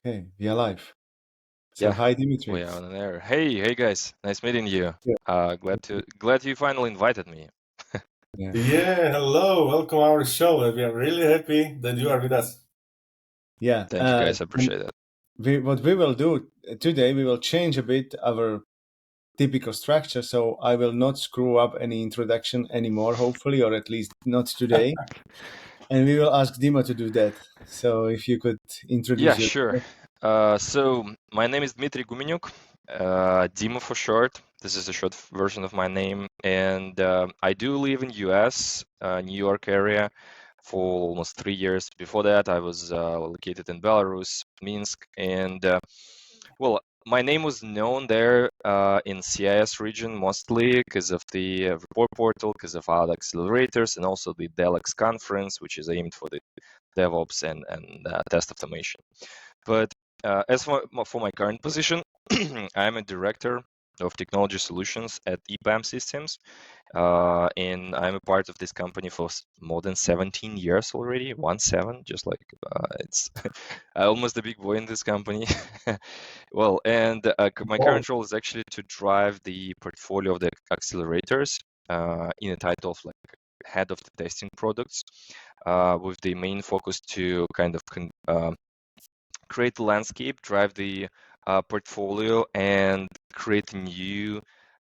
Okay, we are live. So Yeah, hi, we Dimitri. are on air. Hey guys, nice meeting you. Yeah. Glad you finally invited me. Yeah. Yeah, hello, welcome our show. We are really happy that you are with us. Yeah. Thank you guys, I And appreciate it. what we will do today, we will change a bit our typical structure. So I will not screw up any introduction anymore, hopefully, or at least not today. And we will ask Dima to do that. So if you could Yeah, introduce sure. yourself. So my name is Dmitriy Gumeniuk, Dima for short. This is a short version of my name, and I do live in US, New York area, for almost 3 years. Before that, I was located in Belarus, Minsk, and well, my name was known there in CIS region mostly because of the ReportPortal, because of our accelerators, and also the DELX conference, which is aimed for the DevOps and test automation. But as for my current position, I'm a director of technology solutions at EPM Systems, and I'm a part of this company for more than 17 years already. 17, just like it's almost a big boy in this company. Well, and my Oh, current role is actually to drive the portfolio of the accelerators in a title of like head of the testing products, with the main focus to kind of create the landscape, drive the portfolio, and create new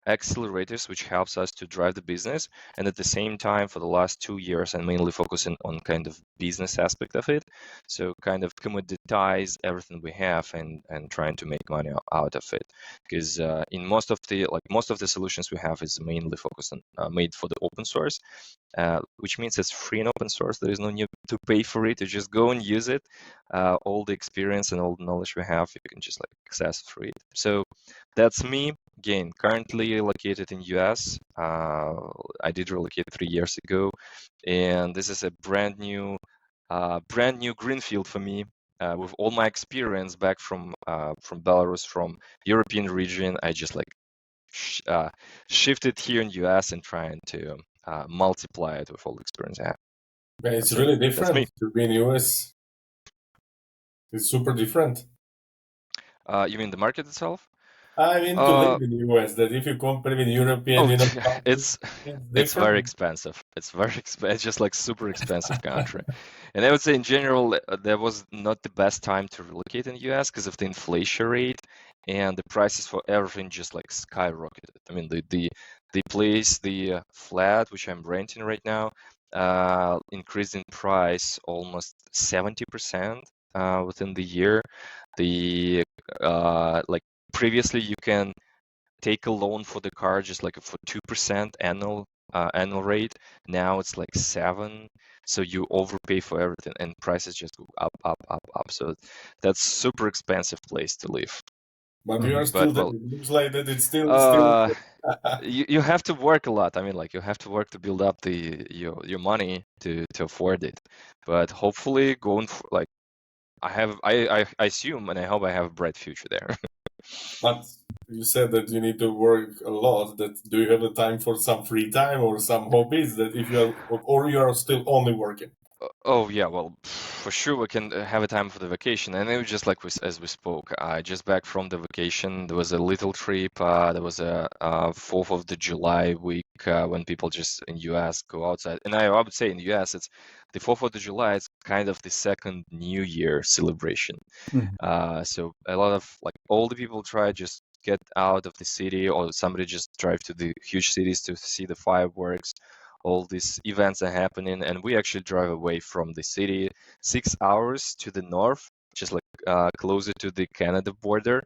accelerators, which helps us to drive the business. And at the same time, for the last 2 years, I'm mainly focusing on kind of business aspect of it. So kind of commoditize everything we have and trying to make money out of it. Because in most of the solutions we have is mainly focused on made for the open source, which means it's free and open source. There is no need to pay for it. You just go and use it. All the experience and all the knowledge we have, you can just like access through it. So that's me. Again, currently located in US. I did relocate 3 years ago, and this is a brand new greenfield for me. With all my experience back from Belarus, from European region, I just like shifted here in US and trying to multiply it with all the experience I have. man, it's That's it. really That's me. different to be in US. It's super different. You mean the market itself? I mean, to live in US, that if you compare with European, Oh, countries, it's it's it's very different. expensive. It's very expensive. It's just like super expensive country. And I would say in general, that was not the best time to relocate in US because of the inflation rate and the prices for everything just like skyrocketed. I mean, the place, the flat which I'm renting right now, increased in price almost 70% within the year. The like previously you can take a loan for the car just like for 2% annual rate. Now it's like 7, so you overpay for everything, and prices just go up, up, up, up. So that's super expensive place to live. But you Mhm. are But still there. well, It looks like that it's still. uh, you have to work a lot. I mean, like you have to work to build up your money to afford it. But hopefully, going for like I assume and I hope I have a bright future there. But you said that you need to work a lot. That do you have the time for some free time or some hobbies? That if you are, or you are still only working. Oh yeah, well, for sure we can have a time for the vacation, and it was just like as we spoke. Just back from the vacation, there was a little trip. There was a 4th of the July week when people just in US go outside, and I would say in US it's the 4th of the July. It's kind of the second New Year celebration. Mhm. So a lot of like all the people try just get out of the city, or somebody just drive to the huge cities to see the fireworks. All these events are happening, and we actually drive away from the city 6 hours to the north, just like closer to the Canada border,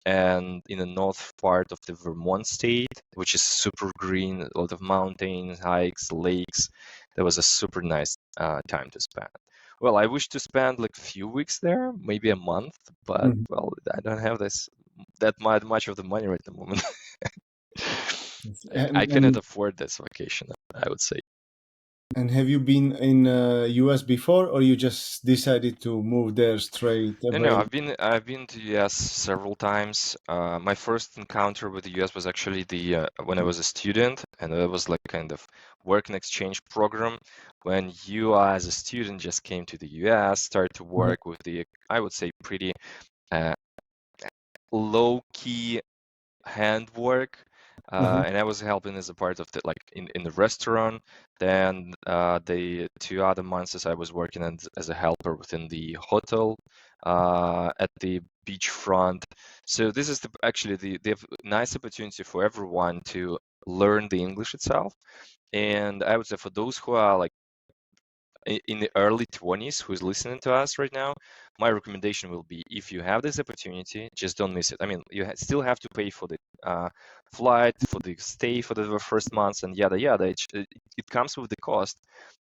and in the north part of the Vermont state, which is super green, a lot of mountains, hikes, lakes. That was a super nice time to spend. Well, I wish to spend like few weeks there, maybe a month, but Mhm. well, I don't have that much of the money right at the moment. Yes. I cannot afford this vacation, I would say. And have you been in US before, or you just decided to move there straight No, away? I've been to US several times. My first encounter with the US was actually the when I was a student, and it was like kind of work and exchange program. When you as a student just came to the US, started to Mhm. work with the, I would say, pretty low-key handwork, and I was helping as a part of the in the restaurant. Then the 2 other months I was working as a helper within the hotel at the beachfront. So this is actually the nice opportunity for everyone to learn the English itself. And I would say for those who are like in the early 20s who's listening to us right now, my recommendation will be, if you have this opportunity, just don't miss it. I mean, you still have to pay for the flight, for the stay for the first months, and yada yada. It comes with the cost,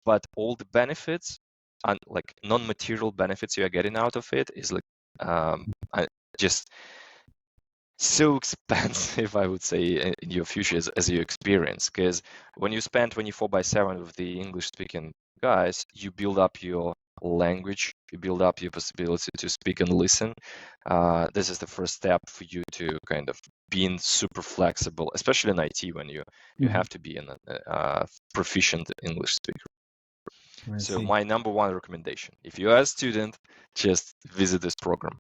but all the benefits and like non-material benefits you are getting out of it is like just so expensive, I would say, in your future as you experience. Because when you spend 24/7 with the English-speaking guys, you build up your language, you build up your possibility to speak and listen. This is the first step for you to kind of being super flexible, especially in IT when you have to be a proficient English speaker. So my number one recommendation, if you are a student, just visit this program.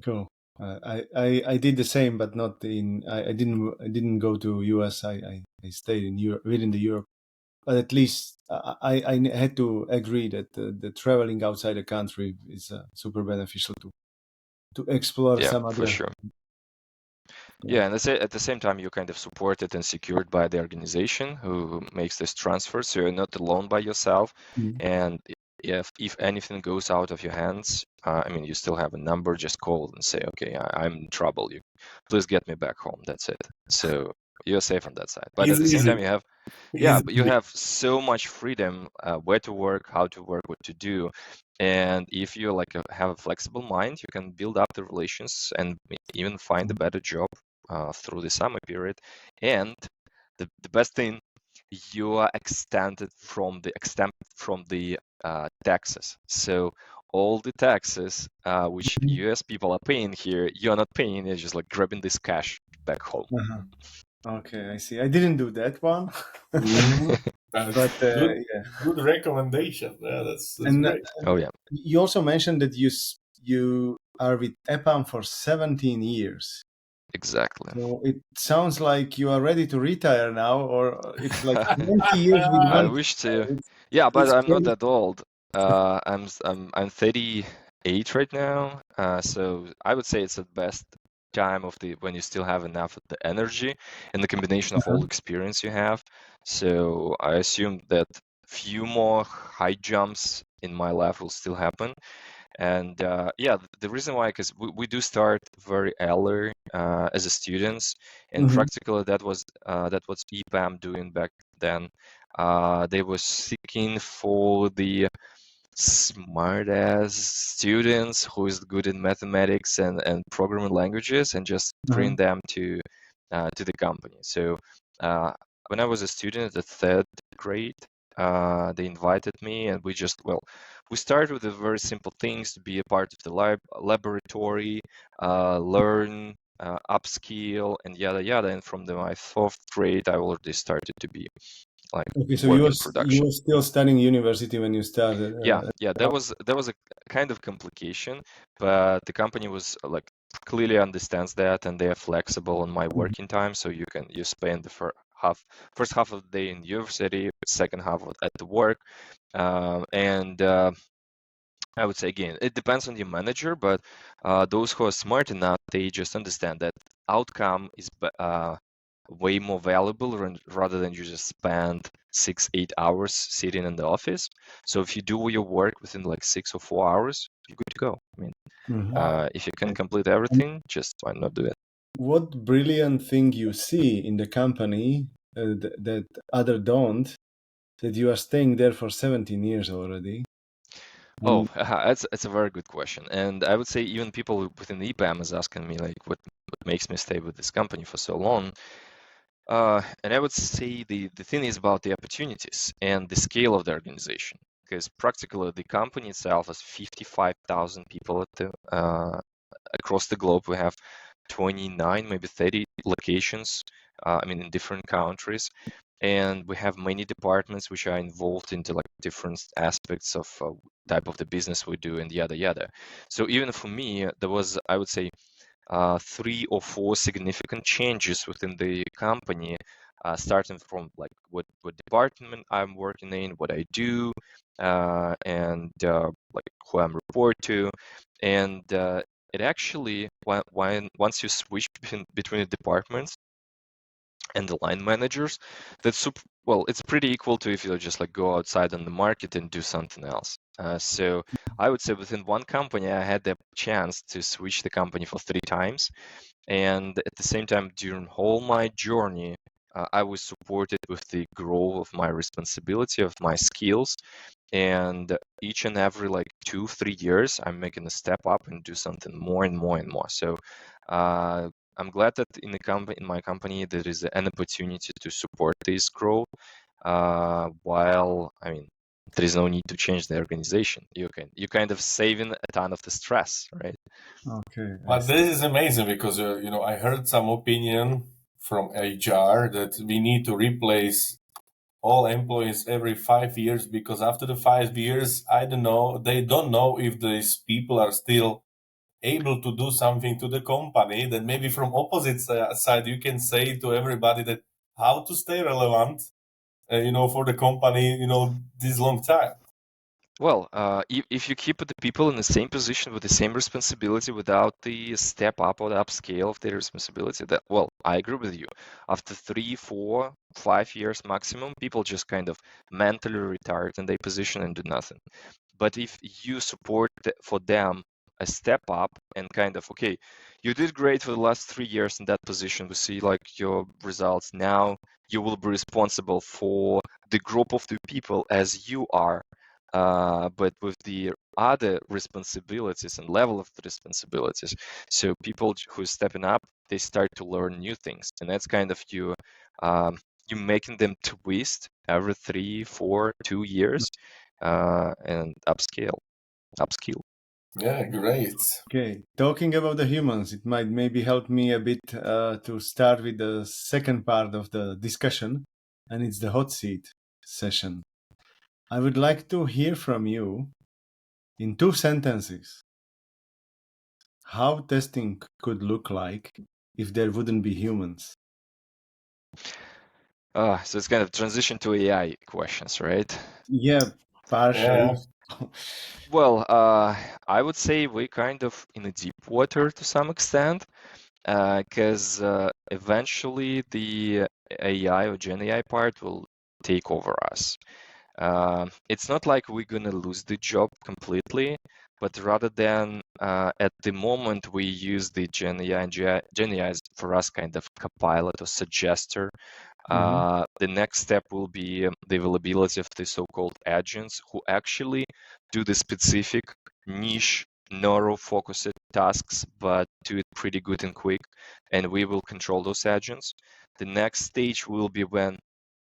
Cool. I did the same, but not in. I didn't go to US. I stayed in Europe, within the Europe. But at least I had to agree that the traveling outside the country is super beneficial to explore some other. For sure. Yeah, and at the same time, you're kind of supported and secured by the organization who makes this transfer, so you're not alone by yourself. And if anything goes out of your hands, I mean, you still have a number. Just call and say, okay, I'm in trouble. You please get me back home. That's it. So you're safe on that side. But at the same time, you have but you have so much freedom where to work, how to work, what to do. And if you have a flexible mind, you can build up the relations and even find a better job through the summer period. And the best thing, you are exempted from the taxes. So all the taxes which US people are paying here, you're not paying. You're just like grabbing this cash back home. Okay, I see. I didn't do that one. But good recommendation. Yeah, that's great. Oh yeah. You also mentioned that you are with EPAM for 17 years. Exactly. So it sounds like you are ready to retire now, or it's like 20 years with one. I wish to. Yeah, but I'm not that old. I'm 38 right now. So I would say it's the best time of when you still have enough of the energy and the combination of all experience you have. So I assume that few more high jumps in my life will still happen. And the reason why, because we do start very early as a students, and practically that was EPAM doing back then. They were seeking for the smart ass students who is good in mathematics and programming languages, and just bring them to the company. So when I was a student at the third grade, they invited me, and we started with the very simple things, to be a part of the laboratory, learn, upskill, and yada yada. And from my fourth grade, I already started to be like so you were still studying university when you started. There was a kind of complication, but the company was clearly understands that, and they are flexible on my working time, so you spend the first half of the day in university, second half at the work, and I would say, again, it depends on your manager, but those who are smart enough, they just understand that outcome is way more valuable rather than you just spend 6-8 hours sitting in the office. So if you do your work within 6 or 4 hours, you're good to go. I mean, if you can complete everything, just why not do it? What brilliant thing you see in the company that other don't, that you are staying there for 17 years already? It's a very good question. And I would say even people within the EPAM is asking me what makes me stay with this company for so long. And I would say the thing is about the opportunities and the scale of the organization, because practically the company itself has 55,000 people across the globe. We have 29, maybe 30 locations, in different countries. And we have many departments which are involved into different aspects of type of the business we do, and yada yada. So even for me, there was, I would say, 3 or 4 significant changes within the company, starting from like what department I'm working in, what I do, and like who I'm report to, and it actually, once you switch between the departments and the line managers, that's well, it's pretty equal to if you just like go outside on the market and do something else. So I would say within one company, I had the chance to switch the company for 3 times, and at the same time, during whole my journey, I was supported with the growth of my responsibility, of my skills, and each and every like 2-3 years, I'm making a step up and do something more and more and more. So I'm glad that in my company there is an opportunity to support this growth, while I mean there is no need to change the organization. You kind of saving a ton of the stress, right? Okay. But this is amazing because I heard some opinion from HR that we need to replace all employees every 5 years, because after the 5 years, I don't know, they don't know if these people are still able to do something to the company. Then maybe from opposite side, you can say to everybody that how to stay relevant, for the company, this long time. Well, if you keep the people in the same position with the same responsibility without the step up or the upscale of their responsibility, that, well, I agree with you. After 3, 4, 5 years maximum, people just kind of mentally retire in their position and do nothing. But if you support for them a step up and kind of, okay, you did great for the last 3 years in that position, we see like your results now, you will be responsible for the group of the people as you are, but with the other responsibilities and level of the responsibilities. So people who are stepping up, they start to learn new things, and that's kind of you making them twist every 3, 4, 2 years, and upskill. Yeah, great. Okay, talking about the humans, it might maybe help me a bit to start with the second part of the discussion, and it's the hot seat session. I would like to hear from you in 2 sentences how testing could look like if there wouldn't be humans. So it's kind of transition to AI questions, right? Yeah, partially. Yeah. Well, I would say we're kind of in a deep water to some extent, because eventually the AI or Gen AI part will take over us. It's not like we're gonna lose the job completely, but rather than at the moment we use the Gen AI, and Gen AI is for us kind of copilot or suggester. The next step will be the availability of the so-called agents who actually do the specific niche narrow-focused tasks, but do it pretty good and quick, and we will control those agents. The next stage will be when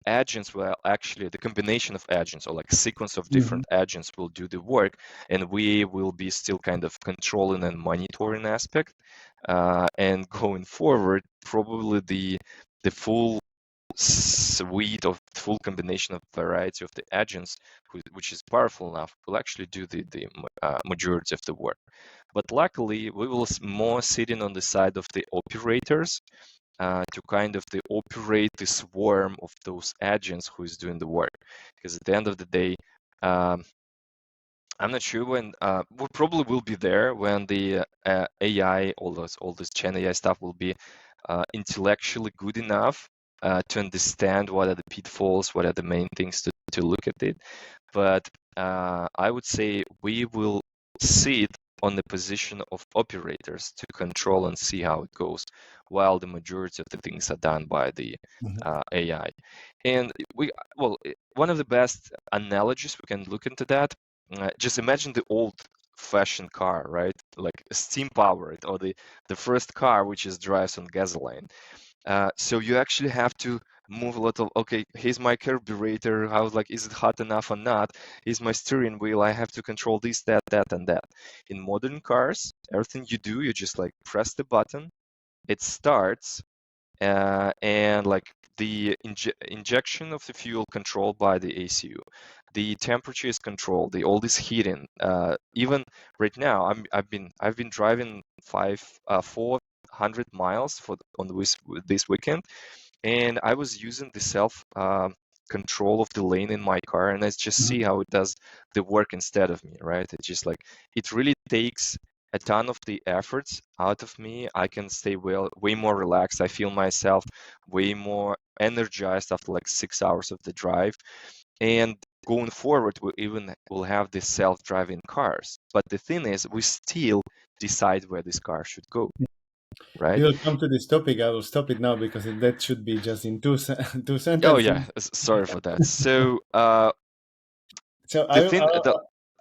agents will actually, the combination of agents or like a sequence of different agents will do the work, and we will be still kind of controlling and monitoring aspect. And going forward, probably the full suite of full combination of variety of the agents, which is powerful enough, will actually do the majority of the work. But luckily, we will more sitting on the side of the operators, to kind of operate the swarm of those agents who is doing the work. Because at the end of the day, I'm not sure when we probably will be there when the AI, all this Gen AI stuff will be intellectually good enough to understand what are the pitfalls, what are the main things to look at it. But I would say we will sit on the position of operators to control and see how it goes, while the majority of the things are done by the AI. And one of the best analogies we can look into that, just imagine the old-fashioned car, right? Like steam-powered, or the first car which is drives on gasoline. So you actually have to move a lot of, okay, here's my carburetor, how, like, is it hot enough or not? Here's my steering wheel, I have to control this, that, and that. In modern cars, everything you do, you just like press the button, it starts, and like the injection of the fuel controlled by the ACU. the temperature is controlled, all this heating. Even right now, I've been driving 400 miles on this weekend, and I was using the self control of the lane in my car, and I just see how it does the work instead of me, right? It's just like it really takes a ton of the efforts out of me. I can stay way more relaxed. I feel myself way more energized after like 6 hours of the drive. And going forward, we'll have the self-driving cars. But the thing is, we still decide where this car should go, right? We will come to this topic. I will stop it now because that should be just in two sentences. Oh yeah, sorry for that. So So the thing,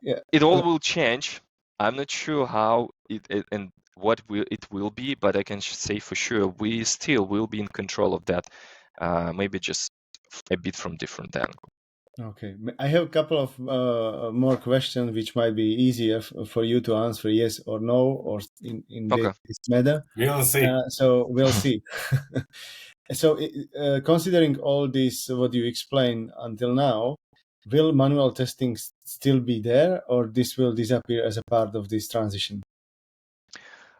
yeah. it all will change. I'm not sure how it and what it will be, but I can say for sure we still will be in control of that. Maybe just a bit from different angle. Okay, I have a couple of more questions which might be easier for you to answer yes or no, or in Okay. this matter. We'll see. So we'll see. So considering all this, what you explained until now, will manual testing still be there, or this will disappear as a part of this transition?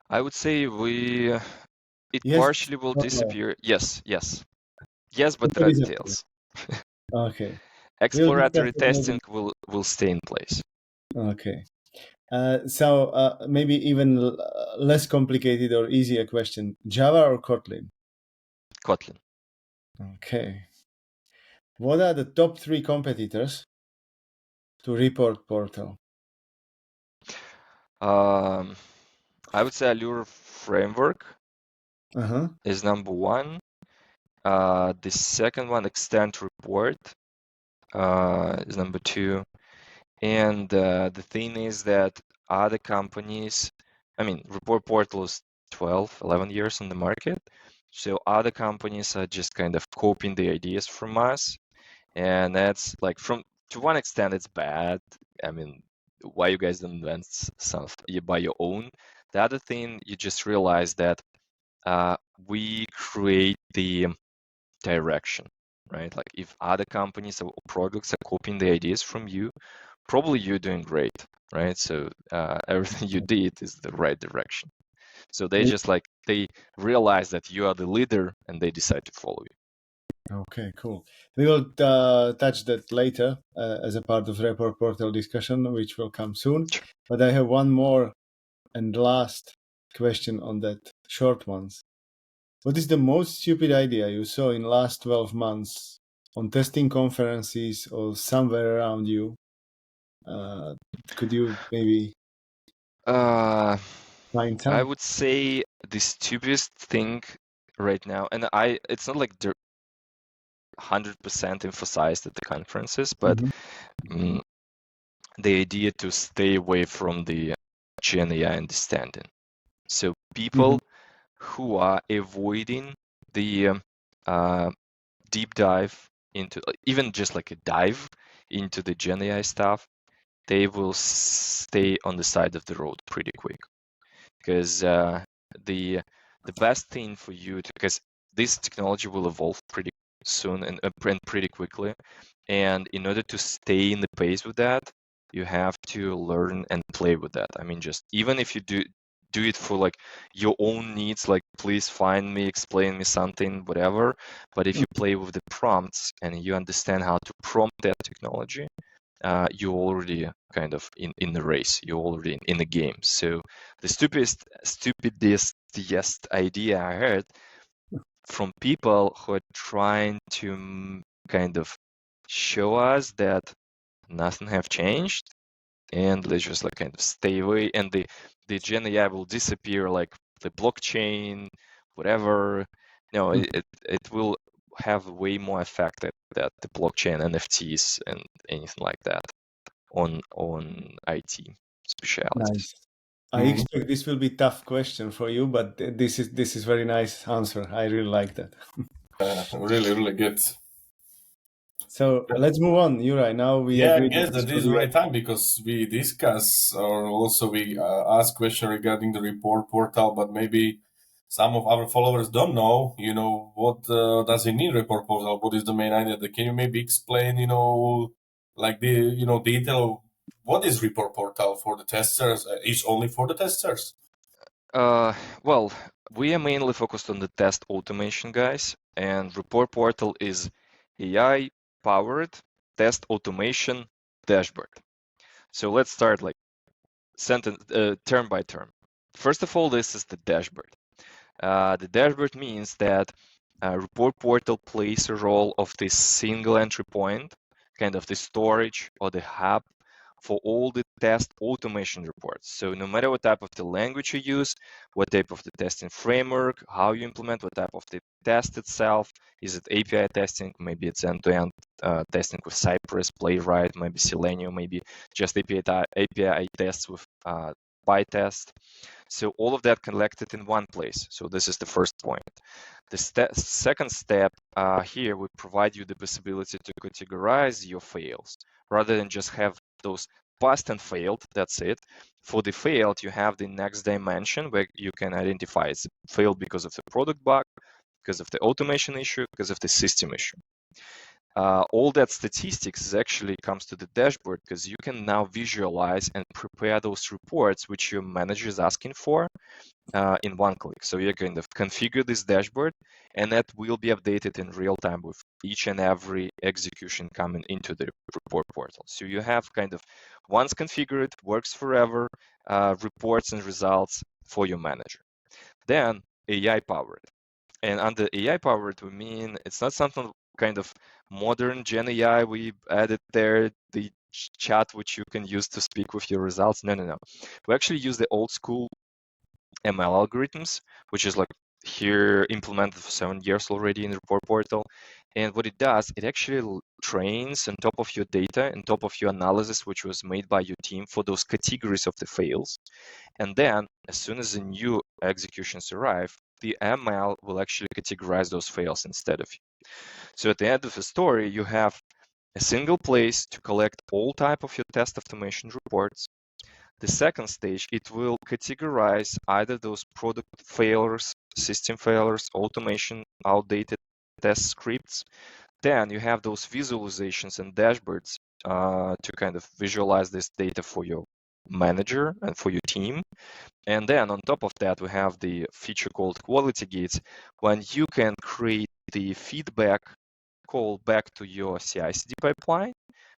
I would say it Yes, partially will or no? disappear. Yes, but It there will are disappear. details. Okay. Exploratory We'll discuss testing will stay in place. Okay. So maybe even less complicated or easier question: Java or Kotlin? Kotlin. Okay. What are the top 3 competitors to ReportPortal? I would say Allure framework Uh-huh. is number 1. The second one, Extend Report, is number 2. And the thing is that other companies, I mean, ReportPortal is 11 years on the market. So other companies are just kind of copying the ideas from us. And that's like, to one extent, it's bad. I mean, why you guys don't invent something by your own? The other thing, you just realize that we create the direction, right? Like if other companies or products are copying the ideas from you, probably you're doing great, right? So everything you did is the right direction. So they realize that you are the leader and they decide to follow you. Okay, cool. We will touch that later as a part of ReportPortal discussion, which will come soon. Sure. But I have one more and last question on that, short ones. What is the most stupid idea you saw in last 12 months on testing conferences or somewhere around you? Could you maybe find some? I would say the stupidest thing right now, and it's not like they're 100% emphasized at the conferences, but the idea to stay away from the Gen AI understanding. So people who are avoiding the deep dive into, even just like a dive into the Gen AI stuff, they will stay on the side of the road pretty quick. Because the best thing for you because this technology will evolve pretty soon and pretty quickly, and in order to stay in the pace with that, you have to learn and play with that. I mean, just even if you do it for like your own needs, like please find me, explain me something, whatever. But if you play with the prompts and you understand how to prompt that technology, you're already kind of in the race. You're already in the game. So the stupidest idea I heard from people who are trying to kind of show us that nothing have changed and let's just like kind of stay away, and the Gen AI will disappear like the blockchain, whatever. No, it will have way more effect that the blockchain, NFTs, and anything like that on IT specialities. Nice. I expect this will be tough question for you, but this is very nice answer. I really like that. Really, really good. So let's move on, Juraj. Now we I agreed. guess that is the right time because we discuss or also we ask question regarding the report portal, but maybe some of our followers don't know, what does it mean report portal? What is the main idea? Can you maybe explain, like the detail. What is report portal for the testers? Is only for the testers? Well, we are mainly focused on the test automation, guys, and Report Portal is AI-powered test automation dashboard. So let's start like term by term. First of all, this is the dashboard. The dashboard means that Report Portal plays a role of this single entry point, kind of the storage or the hub for all the test automation reports. So no matter what type of the language you use, what type of the testing framework, how you implement, what type of the test itself, is it API testing, maybe it's end-to-end testing with Cypress, Playwright, maybe Selenium, maybe just API tests with PyTest. So all of that collected in one place. So this is the first point. The second step here would provide you the possibility to categorize your fails rather than just have those passed and failed. That's it. For the failed, you have the next dimension where you can identify it's failed because of the product bug, because of the automation issue, because of the system issue. All that statistics actually comes to the dashboard because you can now visualize and prepare those reports which your manager is asking for in one click. So you kind of configure this dashboard and that will be updated in real time with each and every execution coming into the report portal. So you have kind of once configured, works forever, reports and results for your manager. Then AI powered. And under AI powered, we mean it's not something kind of modern Gen AI we added there, the chat which you can use to speak with your results. No. We actually use the old school ML algorithms, which is like here implemented for 7 years already in the report portal. And what it does, it actually trains on top of your data, on top of your analysis, which was made by your team for those categories of the fails. And then as soon as the new executions arrive, the ML will actually categorize those fails instead of you. So at the end of the story, you have a single place to collect all type of your test automation reports. The second stage, it will categorize either those product failures, system failures, automation, outdated test scripts. Then you have those visualizations and dashboards to kind of visualize this data for your manager and for your team. And then on top of that, we have the feature called quality gates, when you can create the feedback call back to your CI/CD pipeline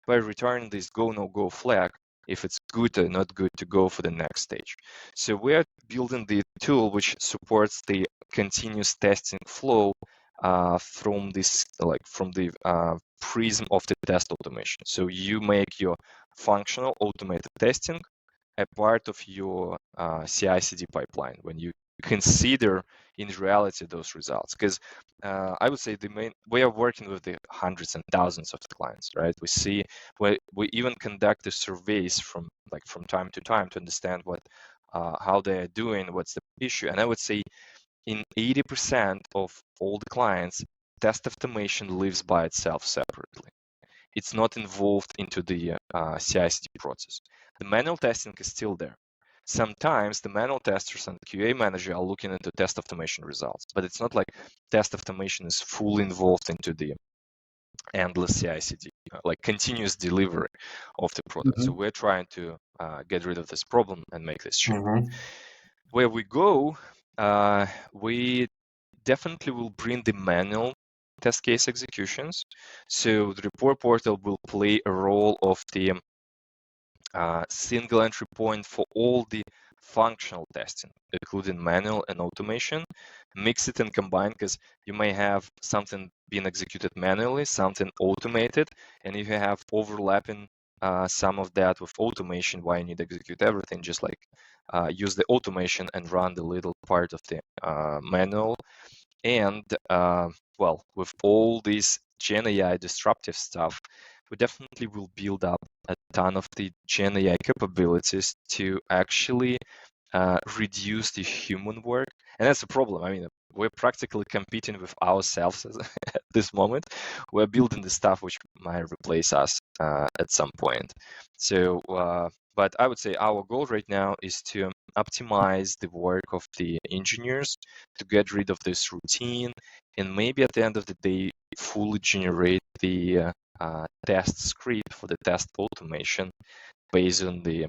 by returning this go no go flag if it's good or not good to go for the next stage. So we're building the tool which supports the continuous testing flow from this, like from the prism of the test automation. So you make your functional automated testing a part of your CI/CD pipeline when you consider in reality those results. Because I would say we are working with the hundreds and thousands of clients, right? We even conduct the surveys from time to time to understand how they are doing, what's the issue. And I would say in 80% of all the clients, test automation lives by itself separately. It's not involved into the CI/CD process. The manual testing is still there. Sometimes the manual testers and QA manager are looking into test automation results, but it's not like test automation is fully involved into the endless CI/CD, like continuous delivery of the product. Mm-hmm. So we're trying to get rid of this problem and make this change. Mm-hmm. Where we go, we definitely will bring the manual test case executions. So the report portal will play a role of the single entry point for all the functional testing, including manual and automation. Mix it and combine, because you may have something being executed manually, something automated, and if you have overlapping some of that with automation, why you need to execute everything, just like use the automation and run the little part of the manual. And well, with all this Gen AI disruptive stuff, we definitely will build up a ton of the Gen AI capabilities to actually reduce the human work. And that's a problem. I mean, we're practically competing with ourselves at this moment. We're building the stuff which might replace us at some point. So, but I would say our goal right now is to optimize the work of the engineers to get rid of this routine, and maybe at the end of the day, fully generate the test script for the test automation based on the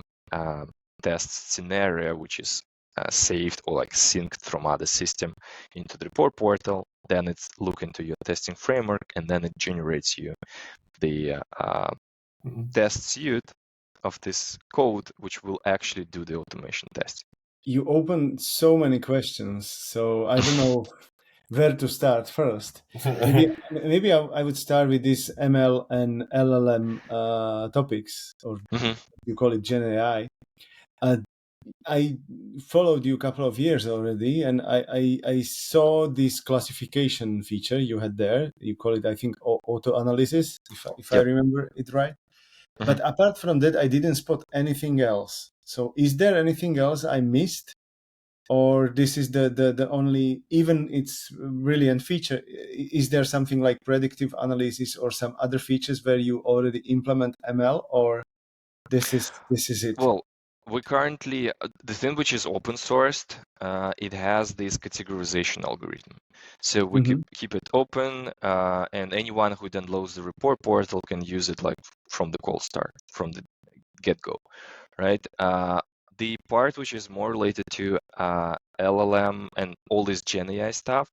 test scenario, which is saved or like synced from other system into the report portal. Then it's look into your testing framework, and then it generates you the test suite of this code, which will actually do the automation testing. You opened so many questions, so I don't know where to start first. Maybe I would start with this ML and LLM topics, or you call it Gen AI. I followed you a couple of years already, and I saw this classification feature you had there. You call it, I think, auto analysis, if I remember it right. But apart from that, I didn't spot anything else. So is there anything else I missed? Or this is the only, even it's brilliant feature, is there something like predictive analysis or some other features where you already implement ML, or this is it? Well, we currently, the thing which is open sourced, it has this categorization algorithm. So we keep it open, and anyone who downloads the report portal can use it like from the cold start, from the get-go, right? The part which is more related to LLM and all this Gen AI stuff,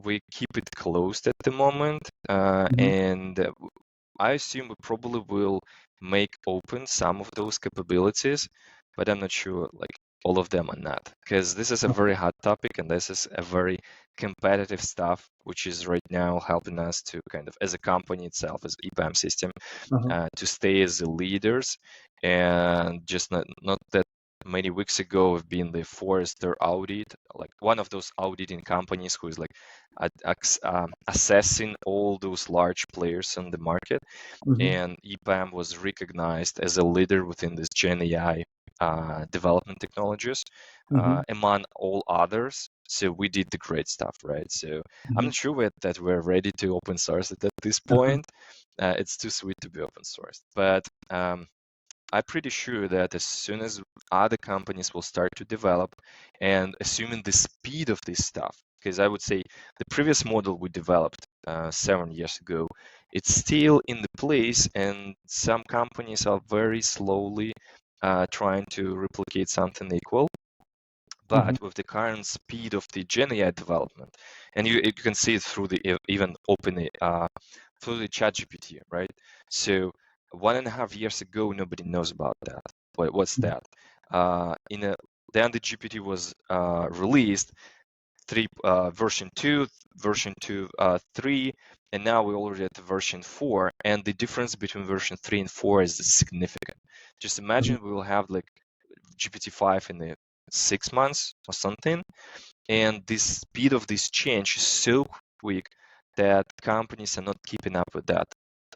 we keep it closed at the moment, and I assume we probably will make open some of those capabilities, but I'm not sure like all of them are not, because this is a very hot topic and this is a very competitive stuff, which is right now helping us to kind of, as a company itself, as EPM system, to stay as the leaders. And just not that many weeks ago, we've been the Forrester audit, like one of those auditing companies who is like assessing all those large players in the market. And EPAM was recognized as a leader within this Gen AI development technologies, among all others. So we did the great stuff, right? So I'm not sure that we're ready to open source it at this point. It's too sweet to be open sourced, but I'm pretty sure that as soon as other companies will start to develop, and assuming the speed of this stuff, because I would say the previous model we developed 7 years ago, it's still in the place, and some companies are very slowly trying to replicate something equal. But with the current speed of the Gen AI development, and you can see it through the even open through the ChatGPT, right? So 1.5 years ago, nobody knows about that. What's that? Then the GPT was released, version 2, version 2.3, and now we're already at version 4. And the difference between version 3 and 4 is significant. Just imagine we will have like GPT-5 in the 6 months or something, and the speed of this change is so quick that companies are not keeping up with that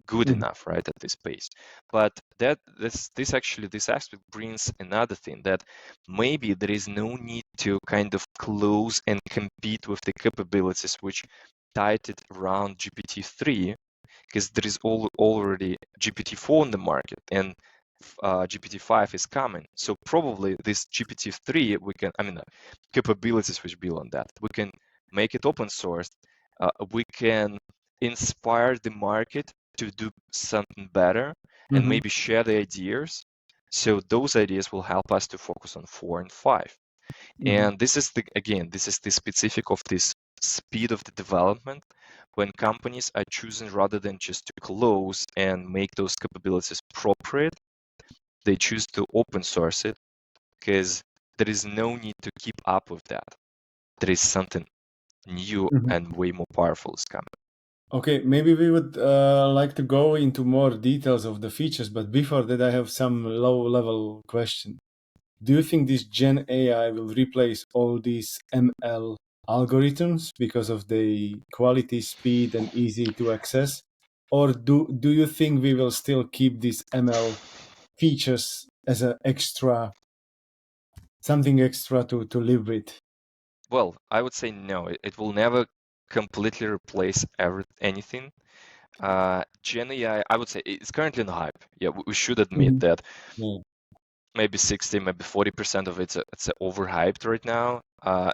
good enough, right, at this pace. But this aspect brings another thing, that maybe there is no need to kind of close and compete with the capabilities which tied it around GPT-3, because there is already GPT-4 in the market, and GPT-5 is coming. So probably this GPT-3, capabilities which build on that, we can make it open source. We can inspire the market to do something better and maybe share the ideas. So those ideas will help us to focus on 4 and 5. And this is the specific of this speed of the development, when companies are choosing, rather than just to close and make those capabilities appropriate, they choose to open source it, because there is no need to keep up with that. There is something new and way more powerful is coming. Okay, maybe we would like to go into more details of the features, but before that, I have some low-level question. Do you think this Gen AI will replace all these ML algorithms because of the quality, speed, and easy to access? Or do you think we will still keep these ML features as an extra, something extra to live with? Well, I would say no. It will never completely replace anything. Gen AI, I would say it's currently in hype. Yeah, we should admit that. Maybe 60, maybe 40% of it's overhyped right now.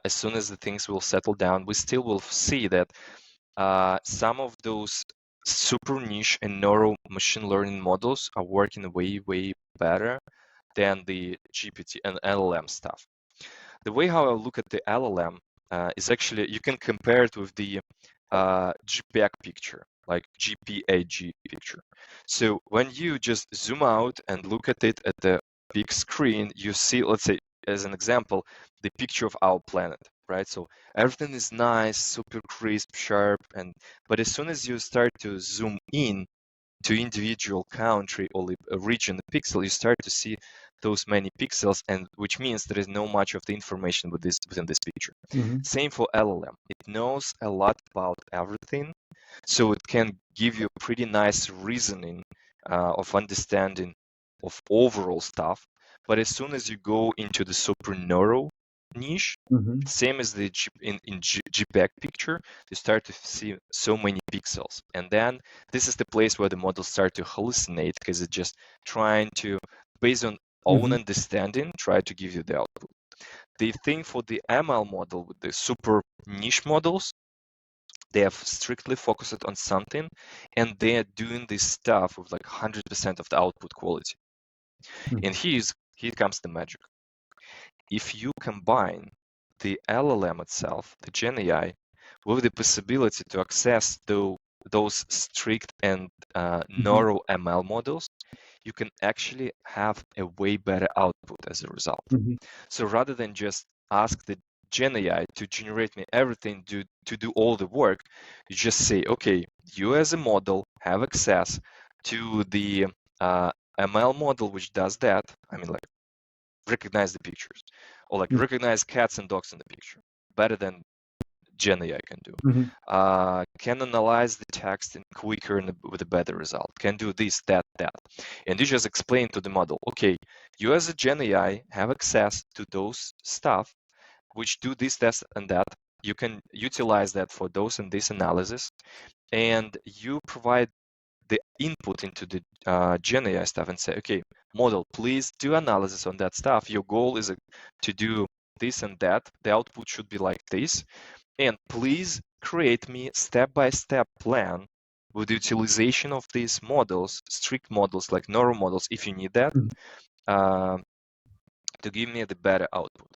As soon as the things will settle down, we still will see that some of those super niche and narrow machine learning models are working way better than the GPT and LLM stuff. The way how I look at the LLM is actually, you can compare it with the JPEG picture, like JPEG picture. So when you just zoom out and look at it at the big screen, you see, let's say, as an example, the picture of our planet, right? So everything is nice, super crisp, sharp, but as soon as you start to zoom in to individual country or a region pixel, you start to see those many pixels, and which means there is no much of the information within this picture. Same for LLM. It knows a lot about everything, so it can give you pretty nice reasoning of understanding of overall stuff. But as soon as you go into the super narrow niche, same as the in JPEG picture, you start to see so many pixels, and then this is the place where the models start to hallucinate, because it's just trying to, based on own understanding, try to give you the output. The thing for the ML model with the super niche models, they have strictly focused on something, and they are doing this stuff with like 100% of the output quality. And here comes the magic. If you combine the LLM itself, the GenAI, with the possibility to access those strict and narrow ML models, you can actually have a way better output as a result. So rather than just ask the GenAI to generate me everything to do all the work, you just say, okay, you as a model have access to the ML model which does that. I mean, like, recognize the pictures, or like recognize cats and dogs in the picture better than GenAI can do. Can analyze the text quicker and with a better result. Can do this, that. And you just explain to the model, okay, you as a GenAI have access to those stuff which do this, that, and that. You can utilize that for those and this analysis, and you provide the input into the GenAI stuff and say, okay, model, please do analysis on that stuff. Your goal is to do this and that. The output should be like this. And please create me step-by-step plan with the utilization of these models, strict models like neural models, if you need that, to give me the better output.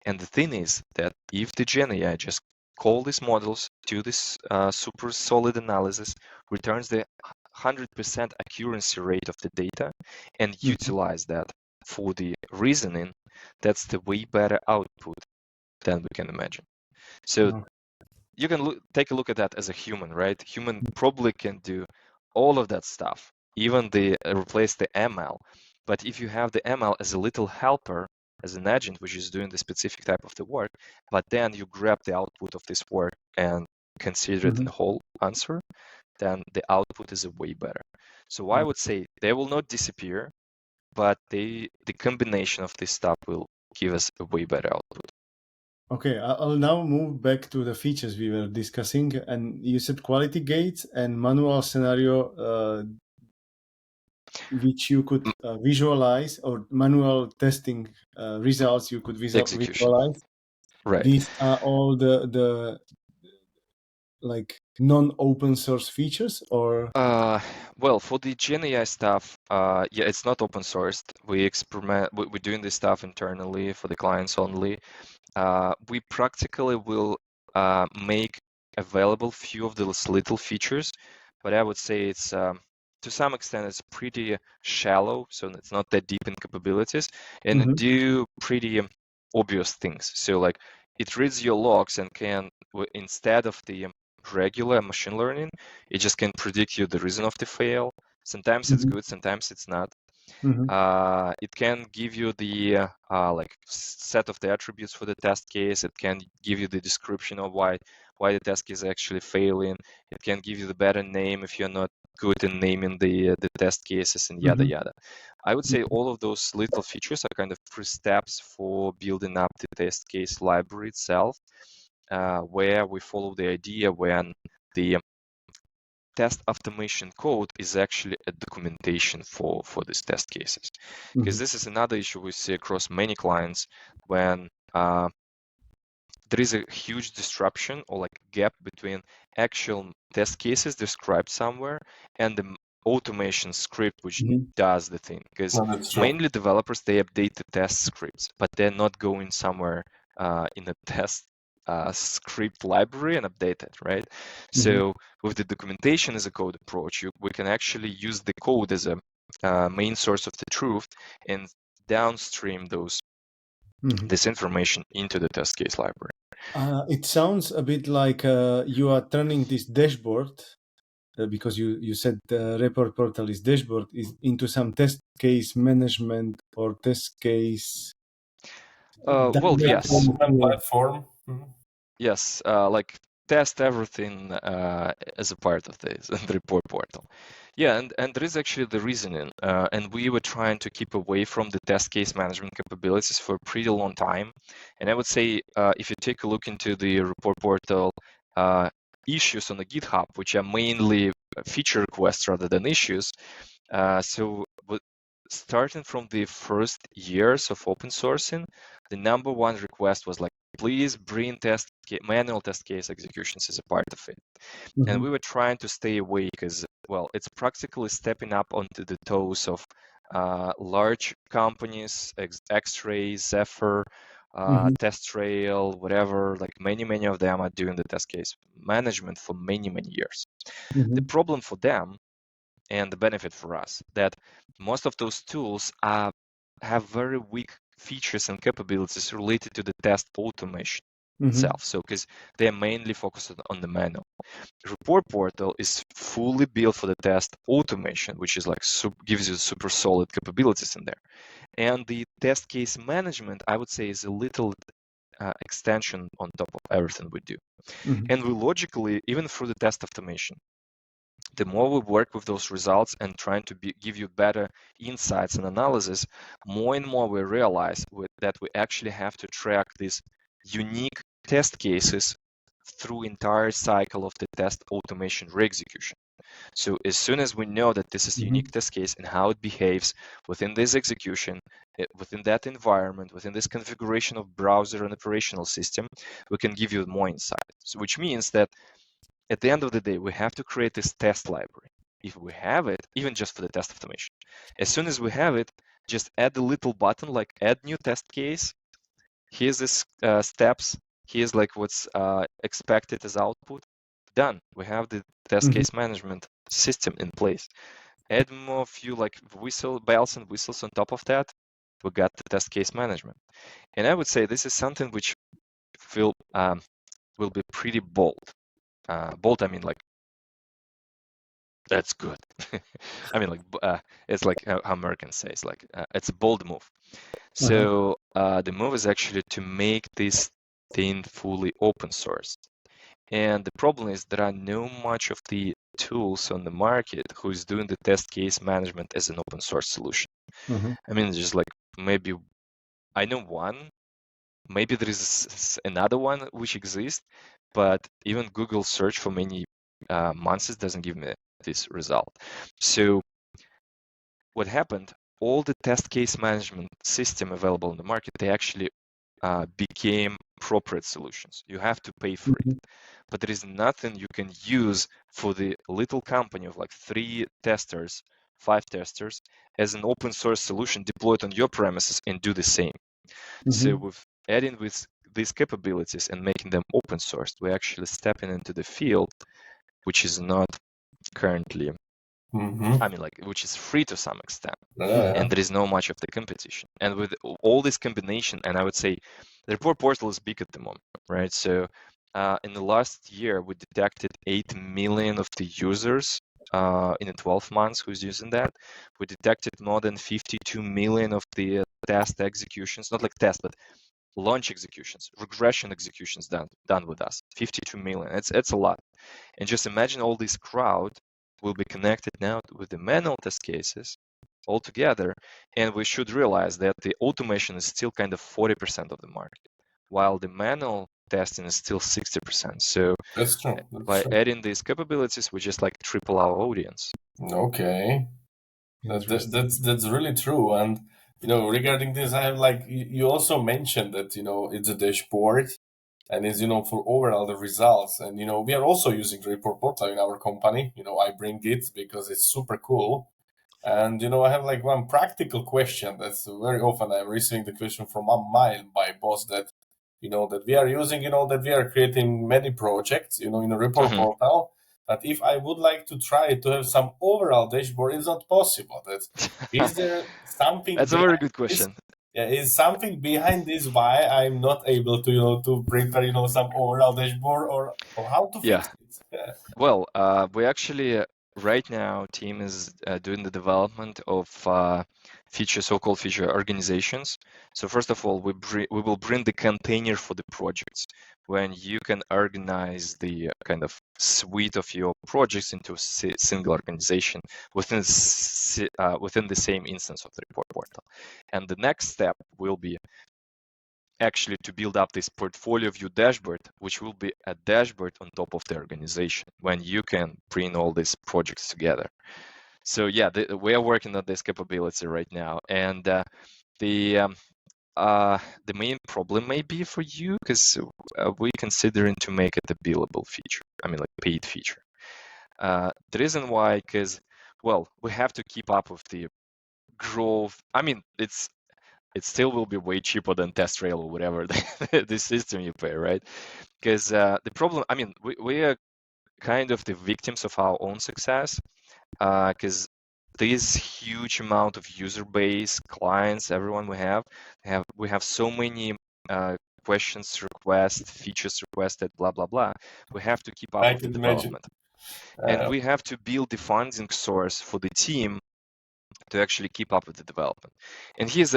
And the thing is that if the GenAI just call these models to this super solid analysis, returns the 100% accuracy rate of the data, and utilize that for the reasoning, that's the way better output than we can imagine. So you can take a look at that as a human, right? Human probably can do all of that stuff, even replace the ML. But if you have the ML as a little helper, as an agent which is doing the specific type of the work, but then you grab the output of this work and consider it in the whole answer, then the output is way better. So I would say they will not disappear, but the combination of this stuff will give us a way better output. Okay, I'll now move back to the features we were discussing, and you said quality gates and manual scenario, which you could visualize, or manual testing results you could visualize. Right. These are all the like non-open source features, or? Well, for the GenAI stuff, yeah, it's not open sourced. We're doing this stuff internally for the clients only. We practically will make available few of those little features, but I would say it's to some extent it's pretty shallow, so it's not that deep in capabilities, and it do pretty obvious things. So like it reads your logs and can, instead of the regular machine learning, it just can predict you the reason of the fail. Sometimes it's good, sometimes it's not. It can give you the like set of the attributes for the test case. It can give you the description of why the test case is actually failing. It can give you the better name if you're not good in naming the test cases, and yada yada. I would say all of those little features are kind of pre-steps for building up the test case library itself, where we follow the idea when the test automation code is actually a documentation for these test cases. Because this is another issue we see across many clients when there is a huge disruption or like gap between actual test cases described somewhere and the automation script which does the thing. Because mainly developers, they update the test scripts, but they're not going somewhere in a test script library and update it, right? So with the documentation as a code approach, we can actually use the code as a main source of the truth and downstream this information into the test case library. It sounds a bit like you are turning this dashboard, because you said ReportPortal is dashboard, is into some test case management or test case. Well, yes. Platform. Yes, like test everything as a part of this the report portal. Yeah, and there is actually the reasoning, and we were trying to keep away from the test case management capabilities for a pretty long time. And I would say if you take a look into the report portal issues on the GitHub, which are mainly feature requests rather than issues, so starting from the first years of open sourcing, the number one request was like, please bring manual test case executions as a part of it. And we were trying to stay away because, well, it's practically stepping up onto the toes of large companies, X-Ray, Zephyr, TestRail, whatever. Like many of them are doing the test case management for many years. The problem for them and the benefit for us that most of those tools have very weak features and capabilities related to the test automation itself. So because they're mainly focused on the manual. Report Portal is fully built for the test automation, which is like gives you super solid capabilities in there. And the test case management, I would say, is a little extension on top of everything we do. And we logically, even through the test automation, the more we work with those results and trying to give you better insights and analysis, more and more we realize that we actually have to track these unique test cases through entire cycle of the test automation re-execution. So as soon as we know that this is a unique test case and how it behaves within this execution, within that environment, within this configuration of browser and operational system, we can give you more insights, which means that at the end of the day, we have to create this test library. If we have it, even just for the test automation, as soon as we have it, just add a little button like add new test case. Here's this steps. Here's like what's expected as output. Done. We have the test case management system in place. Add more few like bells and whistles on top of that. We got the test case management. And I would say this is something which will be pretty bold. Bold, I mean, like, that's good. I mean, like, it's like how Americans say, it's like, it's a bold move. So the move is actually to make this thing fully open source. And the problem is there are no much of the tools on the market who is doing the test case management as an open source solution. I mean, just like maybe I know one, maybe there is another one which exists, but even Google search for many months doesn't give me this result. So what happened, all the test case management system available in the market, they actually became appropriate solutions. You have to pay for it, but there is nothing you can use for the little company of like 3 testers, 5 testers as an open source solution deployed on your premises and do the same. So with adding with these capabilities and making them open source, we're actually stepping into the field which is not currently, I mean, like, which is free to some extent, and there is no much of the competition. And with all this combination, and I would say the report portal is big at the moment, right? So in the last year, we detected 8 million of the users in 12 months who's using that. We detected more than 52 million of the test executions, not like test, but launch executions, regression executions done with us. 52 million. It's a lot. And just imagine all this crowd will be connected now with the manual test cases all together, and we should realize that the automation is still kind of 40% of the market, while the manual testing is still 60%. So that's true. By adding these capabilities, we just like triple our audience. Okay, that's really true. And regarding this, I have like you also mentioned that it's a dashboard. and is, for overall the results. And, we are also using ReportPortal in our company. I bring it because it's super cool. And, I have like one practical question. That's very often I'm receiving the question from my boss that, that we are using, that we are creating many projects, in a report portal. But if I would like to try to have some overall dashboard, it's not possible. Is there something? That's a very good question. Is something behind this why I'm not able to to prepare some overall dashboard or how to fix it? Yeah. Well, we actually right now team is doing the development of so-called feature organizations. So first of all, we will bring the container for the projects when you can organize the kind of suite of your projects into a single organization within the same instance of the report portal. And the next step will be actually to build up this portfolio view dashboard, which will be a dashboard on top of the organization when you can bring all these projects together. So yeah, we are working on this capability right now, and the main problem may be for you because we're considering to make it a billable feature. I mean, like paid feature. The reason why, because well, we have to keep up with the growth. I mean, it still will be way cheaper than TestRail or whatever the system you pay, right? Because the problem, I mean, we are kind of the victims of our own success because this huge amount of user base, clients, everyone we have so many questions, requests, features requested, blah, blah, blah. We have to keep up with the development. And we have to build the funding source for the team to actually keep up with the development. And here's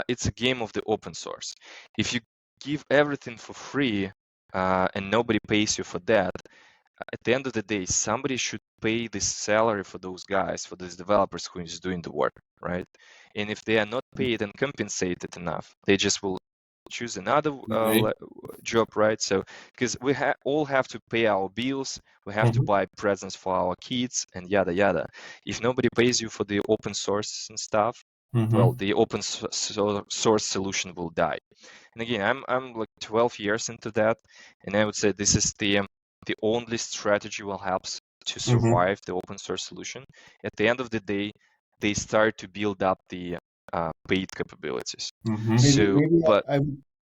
it's a game of the open source. If you give everything for free and nobody pays you for that, at the end of the day, somebody should pay the salary for those guys, for those developers who is doing the work, right? And if they are not paid and compensated enough, they just will choose another job, right? So because we all have to pay our bills, we have to buy presents for our kids and yada yada. If nobody pays you for the open source and stuff, well, the open source solution will die. And again, I'm like 12 years into that, and I would say this is the only strategy will help to survive the open source solution. At the end of the day, they start to build up the paid capabilities. So, but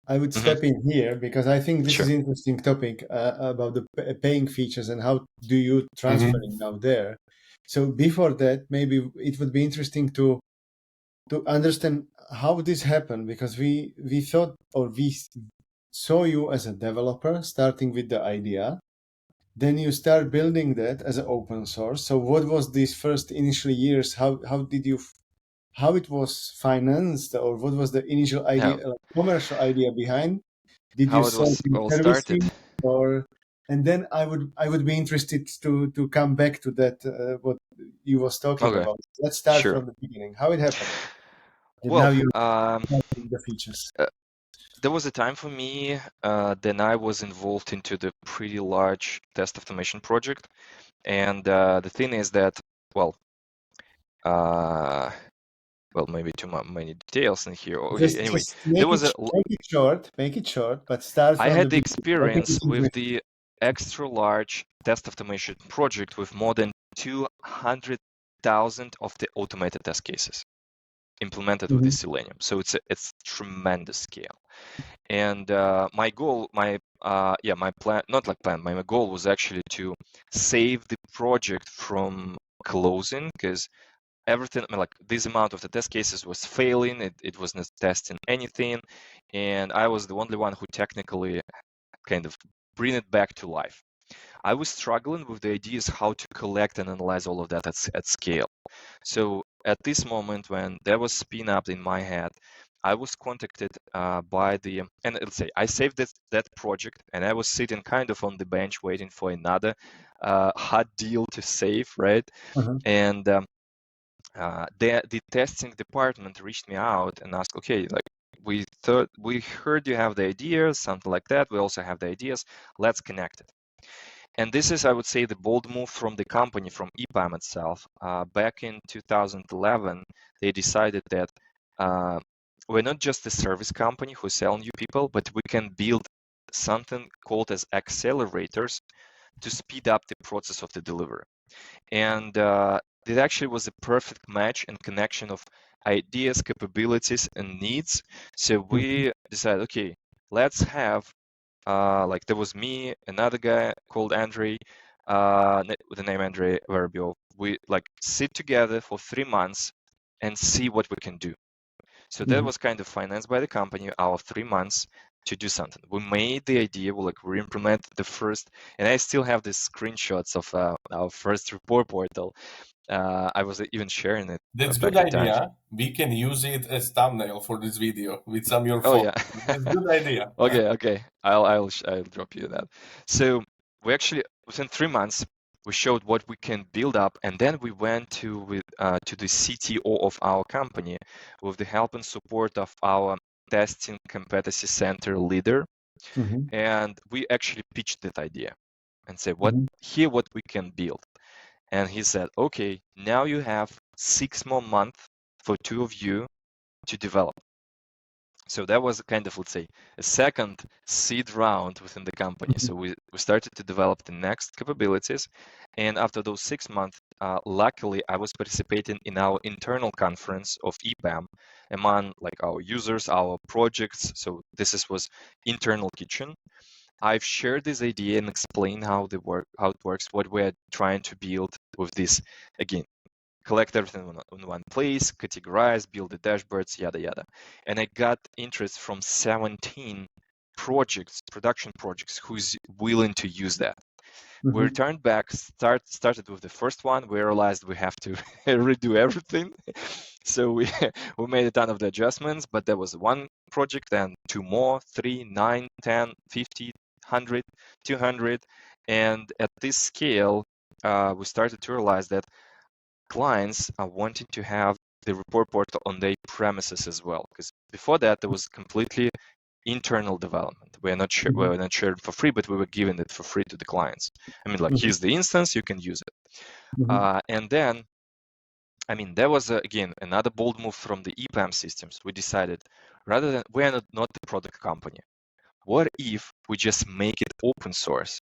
I would step in here because I think this Sure. is an interesting topic about the paying features and how do you transfer it now there. So before that, maybe it would be interesting to understand how this happened, because we thought, or we saw you as a developer starting with the idea, then you start building that as an open source. So what was these first initial years? How did you how it was financed, or what was the initial idea, commercial idea behind? Did how you it was sell all service started? fee, or? And then I would be interested to come back to that what you was talking about. Let's start from the beginning. How it happened? And well, now you're the features. There was a time for me, then I was involved into the pretty large test automation project. And the thing is that, well, maybe too many details in here. Anyway, there was make it short, but start from I had the beginning. experience with the extra large test automation project with more than 200,000 of the automated test cases implemented with the Selenium. So it's tremendous scale. And my goal, my plan, not like plan, my goal was actually to save the project from closing, because everything, I mean, like this amount of the test cases was failing, it was not testing anything, and I was the only one who technically kind of bring it back to life. I was struggling with the ideas how to collect and analyze all of that at scale. So at this moment when there was spin up in my head, I was contacted by and let's say I saved that project, and I was sitting kind of on the bench waiting for another hot deal to save, right? And the testing department reached me out and asked, okay, like we heard you have the ideas, something like that. We also have the ideas. Let's connect it. And this is, I would say, the bold move from the company, from EPM itself. Back in 2011, they decided that we're not just a service company who sell new people, but we can build something called as accelerators to speed up the process of the delivery. And it actually was a perfect match and connection of ideas, capabilities, and needs. So we decided, okay, let's have like there was me, another guy called Andre, with the name Andre Verbio. We like sit together for 3 months and see what we can do. So that was kind of financed by the company, our 3 months to do something. We made the idea, we implemented the first, and I still have these screenshots of our first report portal. I was even sharing it That's back good in time. idea. We can use it as thumbnail for this video with some of your Oh photos. yeah. That's good idea. Okay. I'll drop you that. So we actually within 3 months we showed what we can build up, and then we went to the CTO of our company with the help and support of our testing competency center leader, and we actually pitched that idea and said what we can build. And he said, okay, now you have 6 more months for 2 of you to develop. So that was kind of, let's say, a second seed round within the company. So we started to develop the next capabilities. And after those 6 months, luckily, I was participating in our internal conference of EPM among like our users, our projects. So was internal kitchen. I've shared this idea and explained how it works, what we're trying to build with this, again, collect everything in one place, categorize, build the dashboards, yada yada. And I got interest from 17 production projects, who's willing to use that. We returned back, started with the first one. We realized we have to redo everything. So we made a ton of the adjustments, but there was one project and 2 more, 3, 9, 10, 50, 100, 200. And at this scale, we started to realize that clients are wanting to have the report portal on their premises as well, because before that there was completely internal development. We were not sharing for free, but we were giving it for free to the clients. I mean, like here's the instance, you can use it. And then, I mean, there was again another bold move from the EPM Systems. We decided rather than we are not the product company. What if we just make it open source?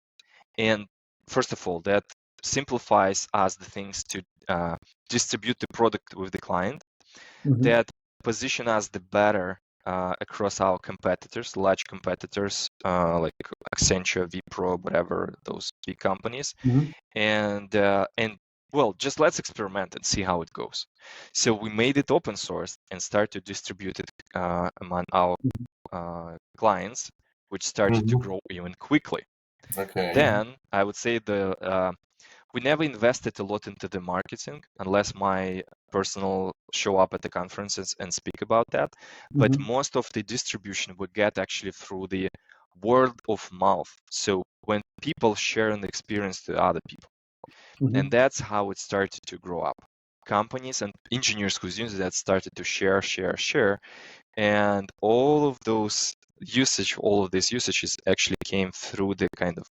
And first of all, that simplifies us the things to distribute the product with the client, that position us the better across our competitors, large competitors like Accenture, Wipro, whatever, those big companies. And well, just let's experiment and see how it goes. So we made it open source and started to distribute it among our clients, which started to grow even quickly. Okay. Then I would say we never invested a lot into the marketing unless my personal show up at the conferences and speak about that. But most of the distribution we get actually through the word of mouth. So when people share an experience to other people, and that's how it started to grow up. Companies and engineers who use that started to share, and all of these usages actually came through the kind of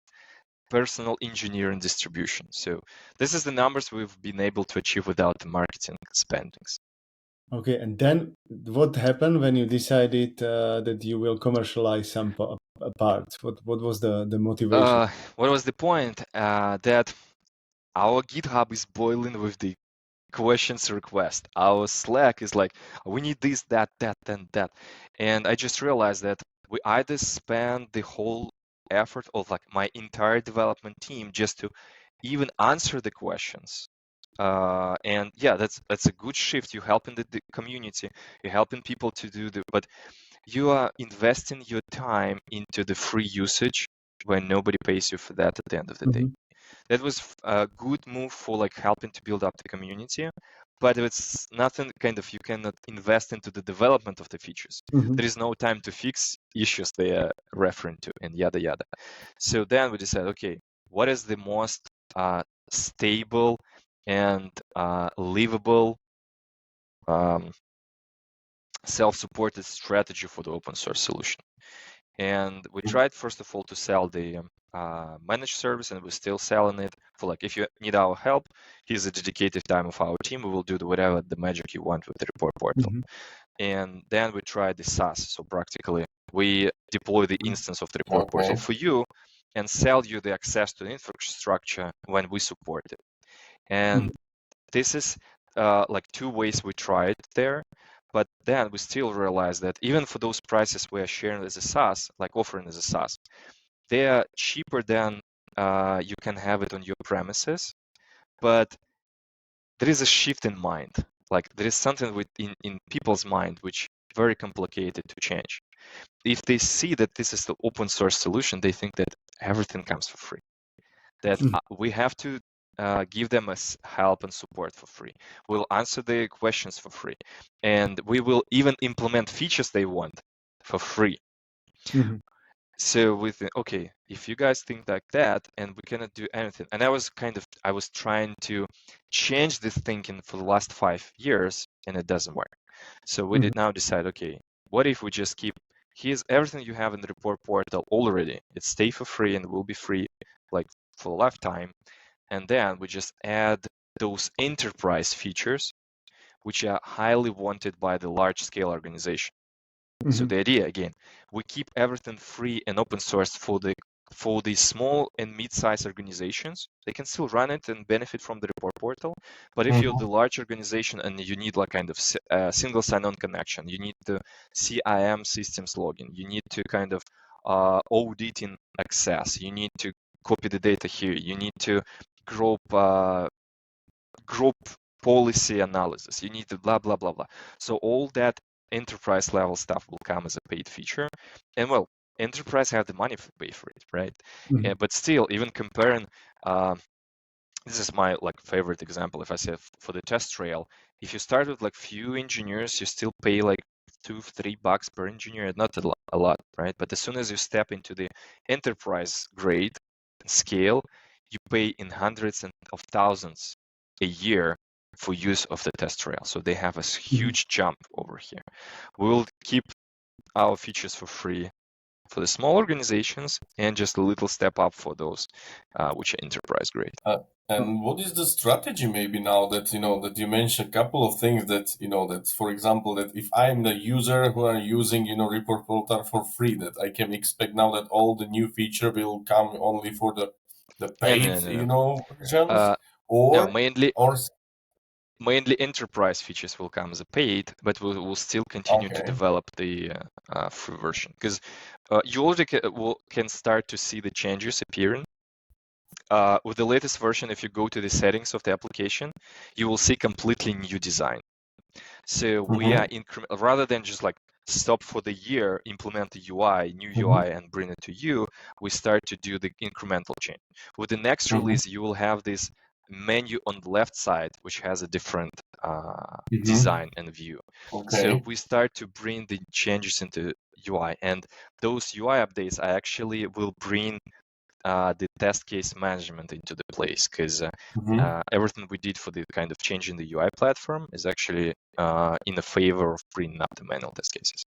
personal engineering distribution. So this is the numbers we've been able to achieve without the marketing spendings. Okay, and then what happened when you decided that you will commercialize some parts? What was the motivation? What was the point? That our GitHub is boiling with the questions request. Our Slack is like, we need this, that, and that. And I just realized that we either spend the whole effort of like my entire development team just to even answer the questions. And yeah, that's a good shift. You're helping the community, you're helping people to do but you are investing your time into the free usage when nobody pays you for that at the end of the day. That was a good move for like helping to build up the community, but it's nothing kind of you cannot invest into the development of the features. There is no time to fix issues they are referring to and yada yada. So then we decided, okay, what is the most stable and livable self-supported strategy for the open source solution? And we tried first of all to sell the managed service, and we're still selling it for like, if you need our help, here's a dedicated time of our team. We will do whatever the magic you want with the report portal. and then we tried the SaaS. So practically, we deploy the instance of the report portal for you and sell you the access to the infrastructure when we support it. And this is like two ways we tried there. But then we still realize that even for those prices we are sharing as a SaaS, like offering as a SaaS, they are cheaper than you can have it on your premises. But there is a shift in mind. Like there is something in people's mind which very complicated to change. If they see that this is the open source solution, they think that everything comes for free. That we have to give them help and support for free. We'll answer their questions for free, and we will even implement features they want for free. So we think, okay, if you guys think like that, and we cannot do anything, and I was trying to change this thinking for the last 5 years, and it doesn't work. So we did now decide, okay, what if we just keep here's everything you have in the report portal already. It stay for free and will be free like for a lifetime, and then we just add those enterprise features, which are highly wanted by the large scale organization. So the idea, again, we keep everything free and open source for the small and mid-sized organizations. They can still run it and benefit from the report portal. But if you're the large organization and you need like kind of single sign-on connection, you need the CIM systems login, you need to kind of auditing access, you need to copy the data here, you need to group policy analysis, you need to blah, blah, blah, blah. So all that enterprise level stuff will come as a paid feature. And well, enterprise have the money to pay for it, right? But still, even comparing, this is my like favorite example. If I say for the test trail, if you start with like few engineers, you still pay like $2-3 per engineer, not a lot, right? But as soon as you step into the enterprise grade scale, you pay in hundreds of thousands a year for use of the test trail. So they have a huge jump over here. We will keep our features for free for the small organizations and just a little step up for those which are enterprise grade. And what is the strategy maybe now that, that you mentioned a couple of things that, that, for example, that if I'm the user who are using, Report Portal for free, that I can expect now that all the new feature will come only for the paid, versions? No, mainly enterprise features will come as a paid, but we'll still continue to develop the free version, because you already can start to see the changes appearing. With the latest version, if you go to the settings of the application, you will see completely new design. So we are rather than just like stop for the year, implement the new UI and bring it to you, we start to do the incremental change. With the next release, you will have this menu on the left side, which has a different design and view. So we start to bring the changes into UI, and those UI updates actually will bring the test case management into the place, because everything we did for the kind of change in the UI platform is actually in the favor of bringing up the manual test cases.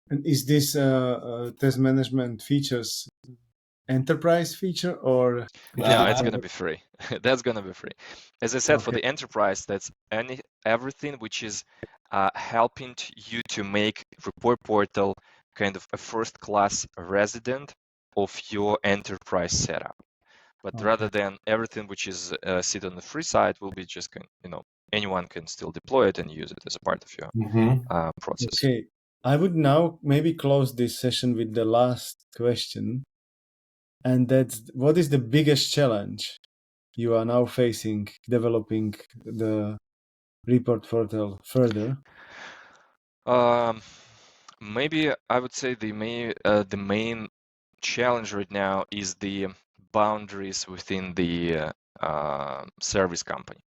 And is this test management features enterprise feature or? No, it's going to be free. That's going to be free. As I said, for the enterprise, that's everything which is helping you to make Report Portal kind of a first-class resident of your enterprise setup. But rather than everything which is sit on the free side will be just, anyone can still deploy it and use it as a part of your process. Okay, I would now maybe close this session with the last question. And that's, what is the biggest challenge you are now facing developing the report portal further? Maybe I would say the main challenge right now is the boundaries within the service company.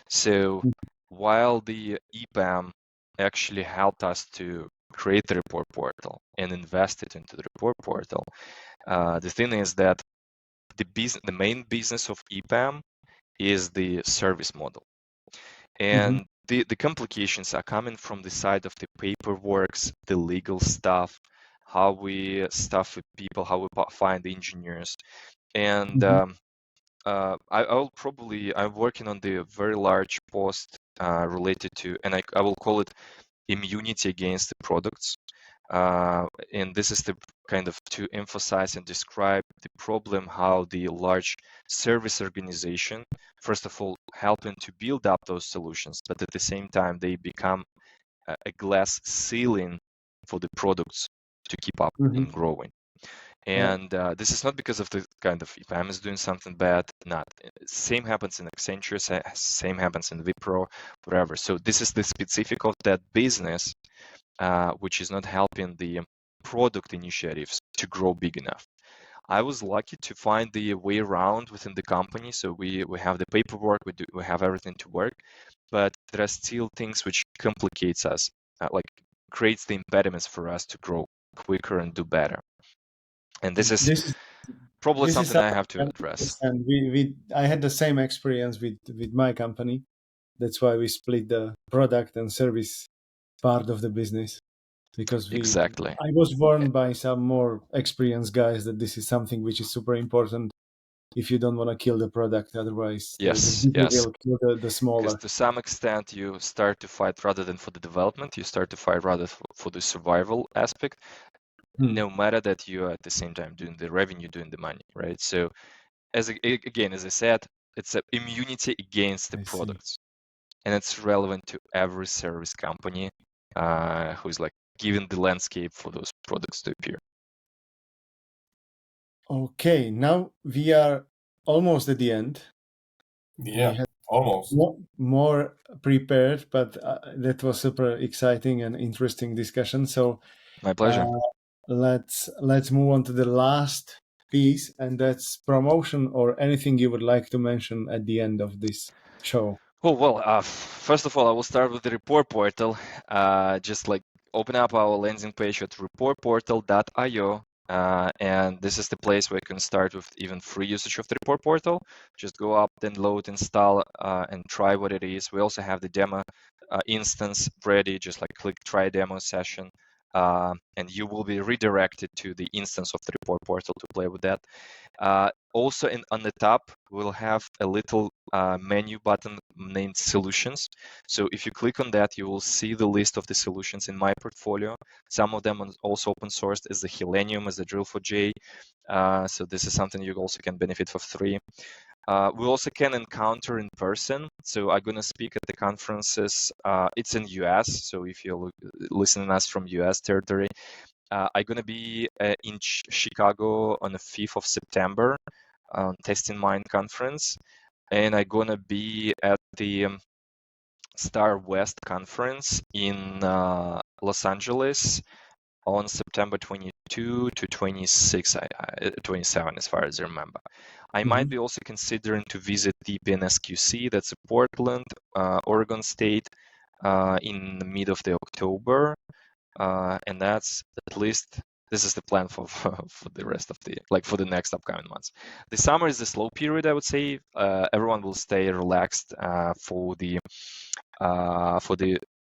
So while the EPM actually helped us to create the report portal and invest it into the report portal, the thing is that the main business of EPM is the service model. And the complications are coming from the side of the paperwork, the legal stuff, how we staff with people, how we find engineers. And I'm working on the very large post related to, and I will call it immunity against the products. And this is the kind of to emphasize and describe the problem, how the large service organization, first of all, helping to build up those solutions, but at the same time, they become a glass ceiling for the products to keep up in growing. And this is not because of the kind of EPM is doing something bad. Not same happens in Accenture, same happens in Wipro, whatever. So this is the specific of that business, which is not helping the product initiatives to grow big enough. I was lucky to find the way around within the company. So we have the paperwork, we have everything to work, but there are still things which complicates us, like creates the impediments for us to grow quicker and do better. And this is probably something I have to address. And I had the same experience with my company. That's why we split the product and service part of the business, because Exactly. I was warned by some more experienced guys that this is something which is super important if you don't want to kill the product. Otherwise, yes, the will kill the smaller. Because to some extent, you start to fight rather than for the development, you start to fight rather for the survival aspect. No matter that you are at the same time doing the revenue, doing the money, right? So as I said, it's an immunity against the products, and it's relevant to every service company who's like giving the landscape for those products to appear. Okay, now we are almost at the end. Yeah, almost. More prepared, but that was super exciting and interesting discussion. So my pleasure. Let's move on to the last piece, and that's promotion or anything you would like to mention at the end of this show. Oh, well, first of all, I will start with the report portal. Just like open up our landing page at reportportal.io. And this is the place where you can start with even free usage of the report portal. Just go up, then load, install, and try what it is. We also have the demo instance ready. Just like click try demo session, and you will be redirected to the instance of the report portal to play with that. Also, on the top, we'll have a little menu button named Solutions. So if you click on that, you will see the list of the solutions in my portfolio. Some of them are also open sourced, as the Helenium, as the Drill4j. So this is something you also can benefit for free. We also can encounter in person. So I'm going to speak at the conferences. It's in US. So if you're listening to us from US territory, I'm going to be in Chicago on the 5th of September, Testing Mind conference. And I'm going to be at the Star West conference in Los Angeles on September 22 to 26, 27, as far as I remember. I might be also considering to visit DPNSQC, that's Portland, Oregon State, in the mid of the October. And that's at least, this is the plan for the rest of the, like for the next upcoming months. The summer is a slow period, I would say. Everyone will stay relaxed for the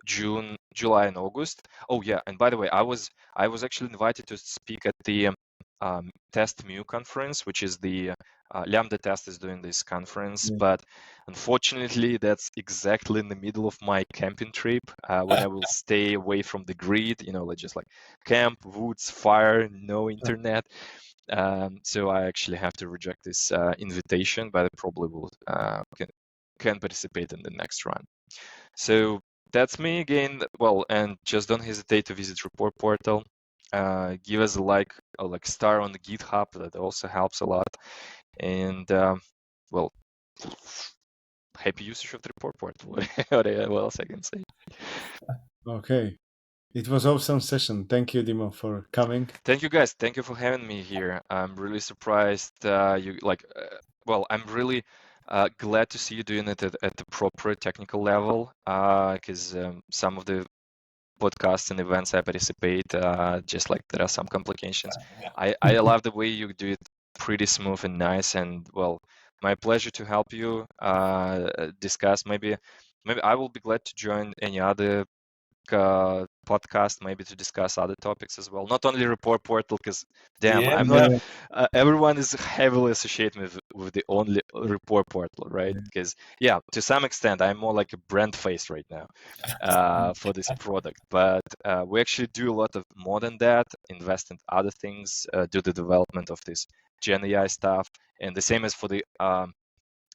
June, July, and August. Oh yeah, and by the way, I was actually invited to speak at the TestMu conference, which is the Lambda Test is doing this conference, but unfortunately, that's exactly in the middle of my camping trip when I will stay away from the grid. Like just like camp, woods, fire, no internet. So I actually have to reject this invitation, but I probably will can participate in the next run. So that's me again. Well, and just don't hesitate to visit Report Portal. Give us a like star on the GitHub. That also helps a lot. And well, happy usage of the Report Portal. What else I can say? Okay. It was awesome session. Thank you, Dimo, for coming. Thank you, guys. Thank you for having me here. I'm really surprised. I'm really glad to see you doing it at the proper technical level, because some of the podcasts and events I participate, just like there are some complications. I love the way you do it, pretty smooth and nice. And well, my pleasure to help you discuss. Maybe I will be glad to join any other podcast, maybe to discuss other topics as well, not only Report Portal, because damn, everyone is heavily associated with the only report portal, right? Because to some extent, I'm more like a brand face right now for this product, but we actually do a lot of more than that, invest in other things, do the development of this Gen AI stuff, and the same as for the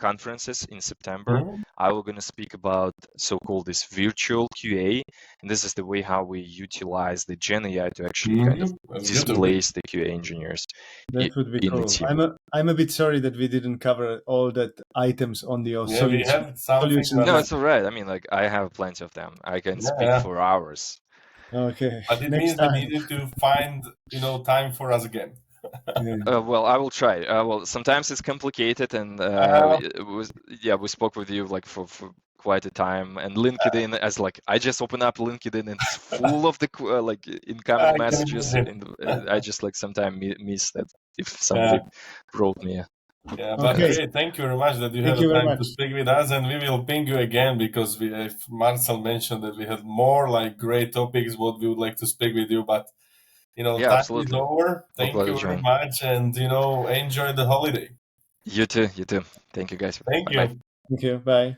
conferences in September. I will going to speak about so-called this virtual QA, and this is the way how we utilize the Gen AI to actually kind of displace the QA engineers That would be in the cool. team. I'm a bit sorry that we didn't cover all that items on the Yeah, we have something. No, it's all right. I mean, like I have plenty of them. I can speak for hours. Okay. But it Next means time. that you need to find, time for us again. Well, I will try. Well, sometimes it's complicated, and we spoke with you like for quite a time, and LinkedIn as like I just open up LinkedIn and it's full of the like incoming messages, and I just like sometimes miss that if somebody wrote me. Yeah, but great. Thank you very much that you had the time to speak with us, and we will ping you again because Marcel mentioned that we had more like great topics what we would like to speak with you, but time absolutely. is over. Thank you very much, and enjoy the holiday. You too. Thank you, guys. Thank Bye. you. Thank you. Bye.